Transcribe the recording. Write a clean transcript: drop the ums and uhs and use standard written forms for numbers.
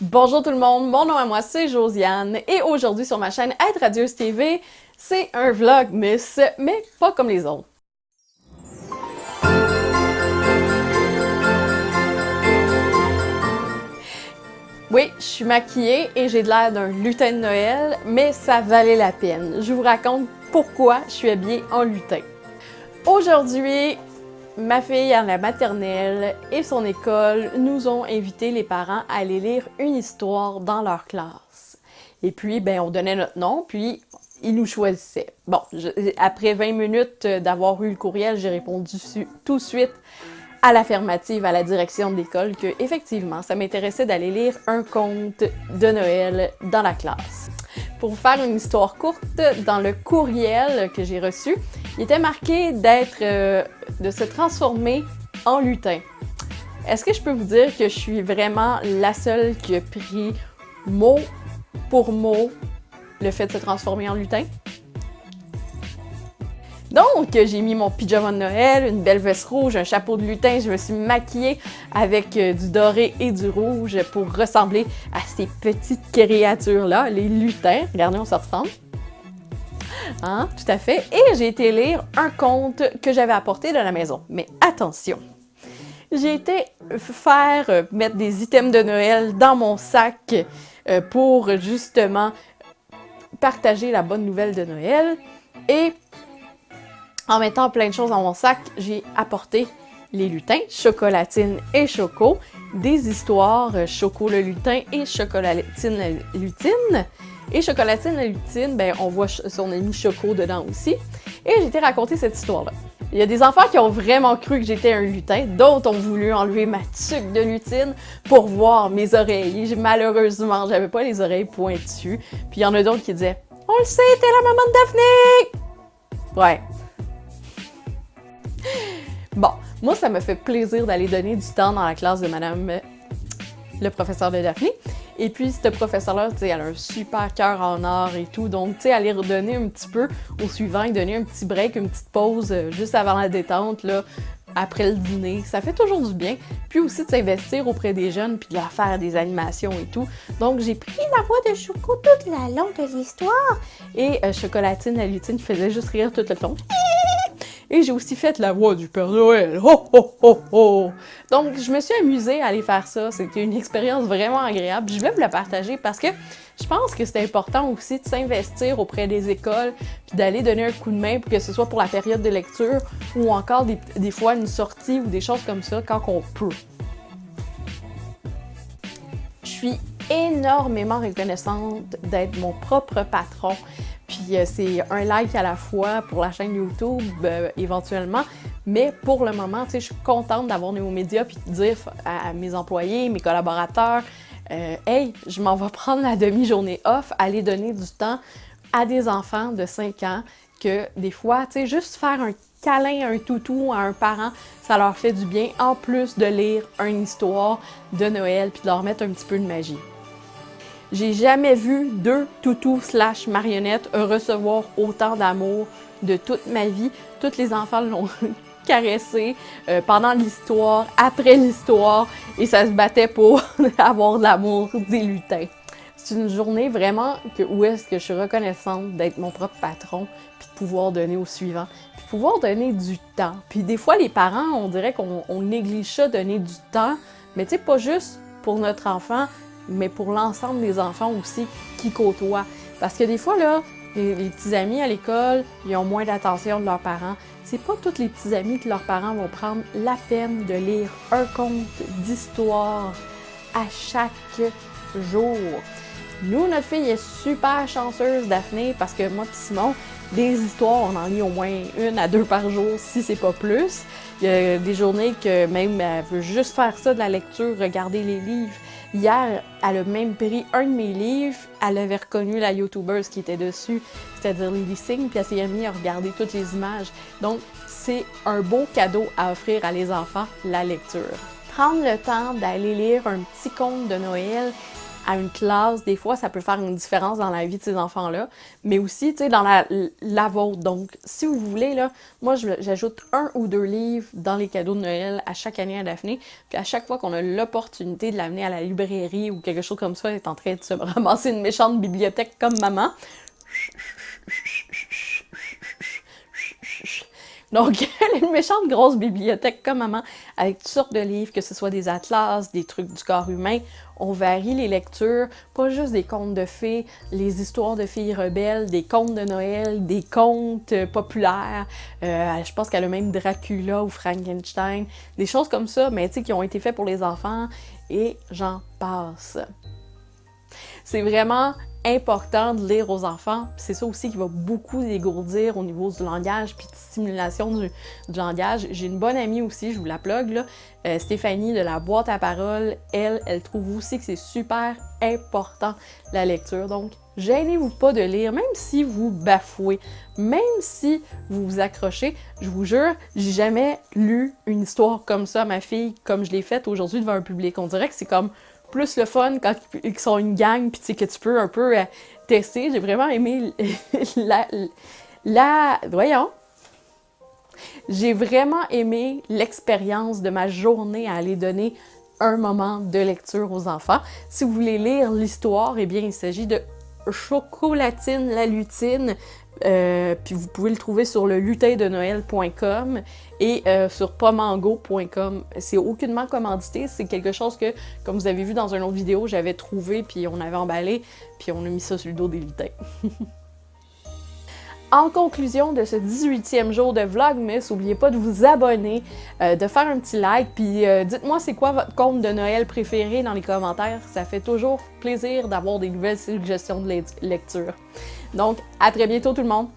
Bonjour tout le monde, mon nom à moi c'est Josiane et aujourd'hui sur ma chaîne Être Radieuse TV, c'est un vlogmas, mais pas comme les autres. Oui, je suis maquillée et j'ai de l'air d'un lutin de Noël, mais ça valait la peine. Je vous raconte pourquoi je suis habillée en lutin. Aujourd'hui, ma fille à la maternelle et son école nous ont invité les parents à aller lire une histoire dans leur classe. Et puis, ben, on donnait notre nom, puis ils nous choisissaient. Bon, après 20 minutes d'avoir eu le courriel, j'ai répondu tout de suite à l'affirmative à la direction de l'école que, effectivement, ça m'intéressait d'aller lire un conte de Noël dans la classe. Pour vous faire une histoire courte, dans le courriel que j'ai reçu, il était marqué de se transformer en lutin. Est-ce que je peux vous dire que je suis vraiment la seule qui a pris mot pour mot le fait de se transformer en lutin? Donc, j'ai mis mon pyjama de Noël, une belle veste rouge, un chapeau de lutin, je me suis maquillée avec du doré et du rouge pour ressembler à ces petites créatures-là, les lutins. Regardez, on se ressemble. Hein, tout à fait. Et j'ai été lire un conte que j'avais apporté de la maison. Mais attention! J'ai été mettre des items de Noël dans mon sac pour justement partager la bonne nouvelle de Noël. Et en mettant plein de choses dans mon sac, j'ai apporté les lutins, Chocolatine et Choco, des histoires Choco le lutin et Chocolatine la lutine. Et Chocolatine la lutine, ben, on voit son ami Choco dedans aussi. Et j'ai été raconter cette histoire-là. Il y a des enfants qui ont vraiment cru que j'étais un lutin, d'autres ont voulu enlever ma tuque de lutine pour voir mes oreilles. Malheureusement, j'avais pas les oreilles pointues. Puis il y en a d'autres qui disaient « On le sait, t'es la maman de Daphné! » Ouais. Bon, moi, ça me fait plaisir d'aller donner du temps dans la classe de madame le professeur de Daphné. Et puis, cette professeure-là, tu sais, elle a un super cœur en or et tout. Donc, tu sais, aller redonner un petit peu au suivant et donner un petit break, une petite pause juste avant la détente, là, après le dîner, ça fait toujours du bien. Puis aussi de s'investir auprès des jeunes puis de leur faire des animations et tout. Donc, j'ai pris la voix de Choco toute la longue de l'histoire. Et Chocolatine, la lutine, qui faisait juste rire tout le long. Et j'ai aussi fait la voix du Père Noël. Ho, ho, ho, ho! Donc, je me suis amusée à aller faire ça. C'était une expérience vraiment agréable. Je voulais vous la partager parce que je pense que c'est important aussi de s'investir auprès des écoles puis d'aller donner un coup de main, que ce soit pour la période de lecture ou encore des fois une sortie ou des choses comme ça quand on peut. Je suis énormément reconnaissante d'être mon propre patron. Puis c'est un like à la fois pour la chaîne YouTube éventuellement, mais pour le moment, tu sais, je suis contente d'avoir nos médias puis de dire à mes employés, mes collaborateurs, hey, je m'en vais prendre la demi-journée off, aller donner du temps à des enfants de 5 ans que des fois, tu sais, juste faire un câlin, un toutou à un parent, ça leur fait du bien, en plus de lire une histoire de Noël puis de leur mettre un petit peu de magie. J'ai jamais vu 2 toutous / marionnettes recevoir autant d'amour de toute ma vie. Tous les enfants l'ont caressé pendant l'histoire, après l'histoire, et ça se battait pour avoir de l'amour des lutins. C'est une journée vraiment où est-ce que je suis reconnaissante d'être mon propre patron, puis de pouvoir donner au suivant, puis de pouvoir donner du temps. Puis des fois, les parents, on dirait qu'on néglige ça, donner du temps, mais tu sais, pas juste pour notre enfant, mais pour l'ensemble des enfants aussi qui côtoient. Parce que des fois, là, les petits amis à l'école, ils ont moins d'attention de leurs parents. C'est pas tous les petits amis que leurs parents vont prendre la peine de lire un conte d'histoire à chaque jour. Nous, notre fille est super chanceuse, Daphné, parce que moi et Simon, des histoires, on en lit au moins 1 à 2 par jour, si c'est pas plus. Il y a des journées que même elle veut juste faire ça, de la lecture, regarder les livres. Hier, elle a même pris un de mes livres, elle avait reconnu la YouTubeuse qui était dessus, c'est-à-dire Lily Singh, puis elle s'est mise à regarder toutes les images. Donc, c'est un beau cadeau à offrir à les enfants, la lecture. Prendre le temps d'aller lire un petit conte de Noël à une classe, des fois, ça peut faire une différence dans la vie de ces enfants-là, mais aussi, tu sais, dans la vôtre. Donc, si vous voulez, là, moi, j'ajoute 1 ou 2 livres dans les cadeaux de Noël à chaque année à Daphné, puis à chaque fois qu'on a l'opportunité de l'amener à la librairie ou quelque chose comme ça, elle est en train de se ramasser une méchante bibliothèque comme maman. Donc, elle a une méchante grosse bibliothèque comme maman, avec toutes sortes de livres, que ce soit des atlas, des trucs du corps humain. On varie les lectures, pas juste des contes de fées, les histoires de filles rebelles, des contes de Noël, des contes populaires. Je pense qu'elle a même Dracula ou Frankenstein, des choses comme ça, mais tu sais, qui ont été faits pour les enfants, et j'en passe. C'est vraiment important de lire aux enfants. C'est ça aussi qui va beaucoup dégourdir au niveau du langage puis de stimulation du langage. J'ai une bonne amie aussi, je vous la plug, là, Stéphanie de la boîte à paroles. Elle trouve aussi que c'est super important la lecture. Donc, gênez-vous pas de lire, même si vous bafouez, même si vous vous accrochez. Je vous jure, j'ai jamais lu une histoire comme ça à ma fille, comme je l'ai faite aujourd'hui devant un public. On dirait que c'est comme plus le fun quand ils sont une gang, puis tu sais, que tu peux un peu tester. J'ai vraiment aimé voyons! J'ai vraiment aimé l'expérience de ma journée à aller donner un moment de lecture aux enfants. Si vous voulez lire l'histoire, eh bien, il s'agit de Chocolatine la lutine. Puis vous pouvez le trouver sur le lutindenoël.com et sur pomango.com. C'est aucunement commandité, c'est quelque chose que, comme vous avez vu dans une autre vidéo, j'avais trouvé, puis on avait emballé, puis on a mis ça sur le dos des lutins. En conclusion de ce 18e jour de Vlogmas, n'oubliez pas de vous abonner, de faire un petit like, puis dites-moi c'est quoi votre conte de Noël préféré dans les commentaires. Ça fait toujours plaisir d'avoir des nouvelles suggestions de lecture. Donc, à très bientôt tout le monde!